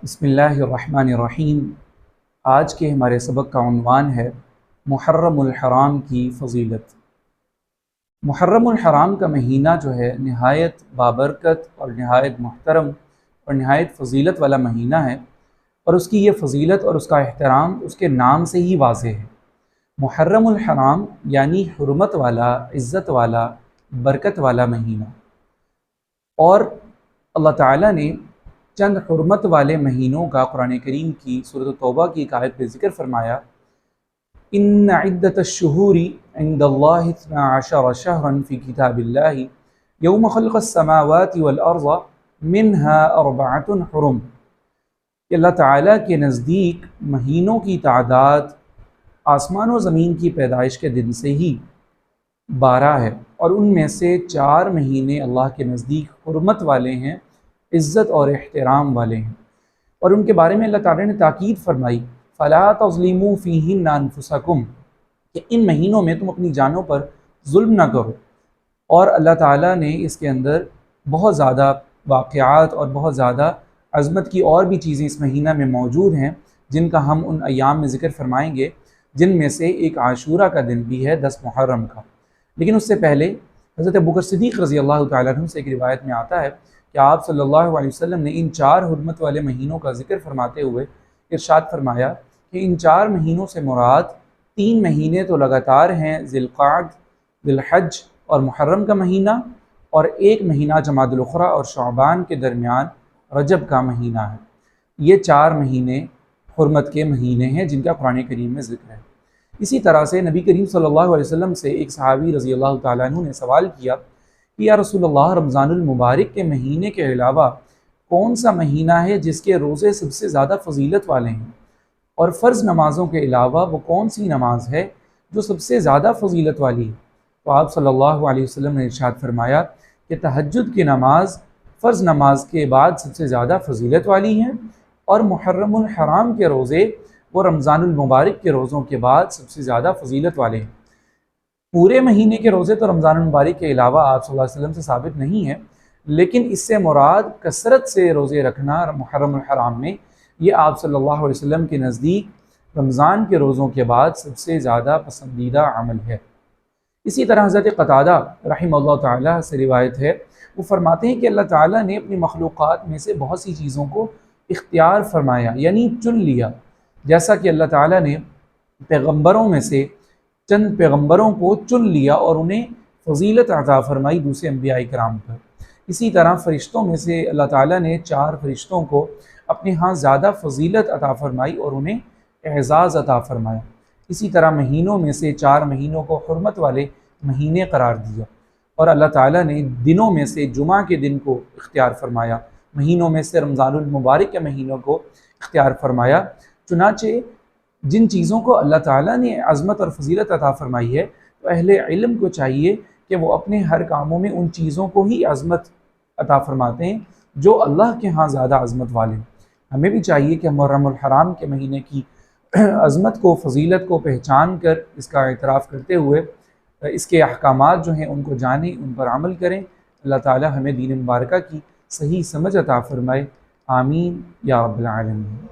بسم اللہ الرحمن الرحیم۔ آج کے ہمارے سبق کا عنوان ہے محرم الحرام کی فضیلت۔ محرم الحرام کا مہینہ جو ہے نہایت بابرکت اور نہایت محترم اور نہایت فضیلت والا مہینہ ہے، اور اس کی یہ فضیلت اور اس کا احترام اس کے نام سے ہی واضح ہے۔ محرم الحرام یعنی حرمت والا، عزت والا، برکت والا مہینہ۔ اور اللہ تعالیٰ نے چند حرمت والے مہینوں کا قرآن کریم کی سورۃ توبہ کی ایک آیت پہ ذکر فرمایا، ان عدۃ الشہور عند اللہ 12 شہرا فی کتاب اللہ یوم خلق السماوات والارض منها 4 حرم، کہ اللہ تعالیٰ کے نزدیک مہینوں کی تعداد آسمان و زمین کی پیدائش کے دن سے ہی 12 ہے، اور ان میں سے 4 مہینے اللہ کے نزدیک حرمت والے ہیں، عزت اور احترام والے ہیں۔ اور ان کے بارے میں اللہ تعالیٰ نے تاکید فرمائی، فَلَا تَظْلِمُوا فِيهِنَّ أَنفُسَكُمْ، کہ ان مہینوں میں تم اپنی جانوں پر ظلم نہ کرو۔ اور اللہ تعالیٰ نے اس کے اندر بہت زیادہ واقعات اور بہت زیادہ عظمت کی اور بھی چیزیں اس مہینہ میں موجود ہیں، جن کا ہم ان ایام میں ذکر فرمائیں گے، جن میں سے ایک عاشورہ کا دن بھی ہے 10 محرم کا۔ لیکن اس سے پہلے حضرت ابوبکر صدیق رضی اللہ تعالیٰ عنہ سے ایک روایت میں آتا ہے کہ آپ صلی اللہ علیہ وسلم نے ان 4 حرمت والے مہینوں کا ذکر فرماتے ہوئے ارشاد فرمایا کہ ان 4 مہینوں سے مراد 3 مہینے تو لگاتار ہیں، ذی القعد، ذی الحج اور محرم کا مہینہ، اور ایک مہینہ جمادی الاخری اور شعبان کے درمیان رجب کا مہینہ ہے۔ یہ 4 مہینے حرمت کے مہینے ہیں جن کا قرآن کریم میں ذکر ہے۔ اسی طرح سے نبی کریم صلی اللہ علیہ وسلم سے ایک صحابی رضی اللہ تعالیٰ عنہ نے سوال کیا کہ یا رسول اللہ، رمضان المبارک کے مہینے کے علاوہ کون سا مہینہ ہے جس کے روزے سب سے زیادہ فضیلت والے ہیں، اور فرض نمازوں کے علاوہ وہ کون سی نماز ہے جو سب سے زیادہ فضیلت والی ہے؟ تو آپ صلی اللہ علیہ وسلم نے ارشاد فرمایا کہ تہجد کی نماز فرض نماز کے بعد سب سے زیادہ فضیلت والی ہیں، اور محرم الحرام کے روزے وہ رمضان المبارک کے روزوں کے بعد سب سے زیادہ فضیلت والے ہیں۔ پورے مہینے کے روزے تو رمضان المبارک کے علاوہ آپ صلی اللہ علیہ وسلم سے ثابت نہیں ہے، لیکن اس سے مراد کثرت سے روزے رکھنا محرم الحرام میں، یہ آپ صلی اللہ علیہ وسلم کے نزدیک رمضان کے روزوں کے بعد سب سے زیادہ پسندیدہ عمل ہے۔ اسی طرح حضرت قتادہ رحمہ اللہ تعالیٰ سے روایت ہے، وہ فرماتے ہیں کہ اللہ تعالیٰ نے اپنی مخلوقات میں سے بہت سی چیزوں کو اختیار فرمایا، یعنی چن لیا، جیسا کہ اللہ تعالیٰ نے پیغمبروں میں سے چند پیغمبروں کو چن لیا اور انہیں فضیلت عطا فرمائی دوسرے انبیاء کرام پر۔ اسی طرح فرشتوں میں سے اللہ تعالیٰ نے 4 فرشتوں کو اپنے ہاں زیادہ فضیلت عطا فرمائی اور انہیں اعزاز عطا فرمایا۔ اسی طرح مہینوں میں سے 4 مہینوں کو حرمت والے مہینے قرار دیا، اور اللہ تعالیٰ نے دنوں میں سے جمعہ کے دن کو اختیار فرمایا، مہینوں میں سے رمضان المبارک کے مہینوں کو اختیار فرمایا۔ چنانچہ جن چیزوں کو اللہ تعالیٰ نے عظمت اور فضیلت عطا فرمائی ہے، تو اہل علم کو چاہیے کہ وہ اپنے ہر کاموں میں ان چیزوں کو ہی عظمت عطا فرماتے ہیں جو اللہ کے ہاں زیادہ عظمت والے ہیں۔ ہمیں بھی چاہیے کہ محرم الحرام کے مہینے کی عظمت کو، فضیلت کو پہچان کر اس کا اعتراف کرتے ہوئے اس کے احکامات جو ہیں ان کو جانیں، ان پر عمل کریں۔ اللہ تعالیٰ ہمیں دین مبارکہ کی صحیح سمجھ عطا فرمائے، آمین یا رب العالمین۔